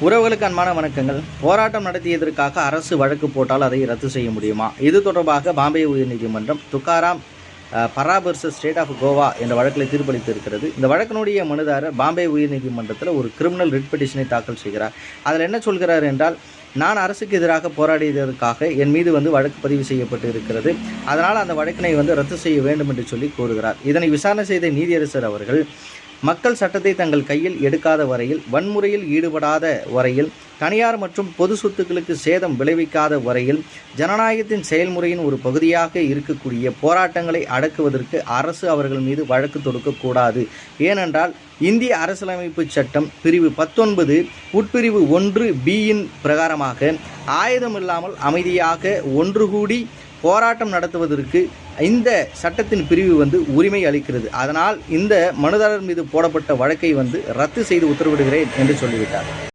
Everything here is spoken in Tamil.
உறவுகளுக்கு அன்பான வணக்கங்கள். போராட்டம் நடத்தியதற்காக அரசு வழக்கு போட்டால் அதை ரத்து செய்ய முடியுமா? இது தொடர்பாக பாம்பே உயர்நீதிமன்றம் துக்காராம் பரா வர்சஸ் ஸ்டேட் ஆஃப் கோவா என்ற வழக்கில் தீர்ப்பளித்து இருக்கிறது. இந்த வழக்கினுடைய மனுதாரர் பாம்பே உயர்நீதிமன்றத்தில் ஒரு கிரிமினல் ரிட் பெட்டிஷனை தாக்கல் செய்கிறார். அதில் என்ன சொல்கிறார் என்றால், நான் அரசுக்கு எதிராக போராடியதற்காக என் மீது வழக்கு பதிவு செய்யப்பட்டு இருக்கிறது, அதனால் அந்த வழக்கினை ரத்து செய்ய வேண்டும் என்று சொல்லி கூறுகிறார். இதனை விசாரணை செய்த நீதியரசர் அவர்கள், மக்கள் சட்டத்தை தங்கள் கையில் எடுக்காத வரையில், வன்முறையில் ஈடுபடாத வரையில், தனியார் மற்றும் பொது சொத்துக்களுக்கு சேதம் விளைவிக்காத வரையில், ஜனநாயகத்தின் செயல்முறையின் ஒரு பகுதியாக இருக்கக்கூடிய போராட்டங்களை அடக்குவதற்கு அரசு அவர்கள் மீது வழக்கு தொடுக்கக்கூடாது. ஏனென்றால் இந்திய அரசியலமைப்பு சட்டம் பிரிவு 19 உட்பிரிவு 1B பிரகாரமாக ஆயுதமில்லாமல் அமைதியாக ஒன்று கூடி போராட்டம் நடத்துவதற்கு இந்த சட்டத்தின் பிரிவு உரிமை அளிக்கிறது. அதனால் இந்த மனுதாரர் மீது போடப்பட்ட வழக்கை ரத்து செய்து உத்தரவிடுகிறேன் என்று சொல்லிவிட்டார்.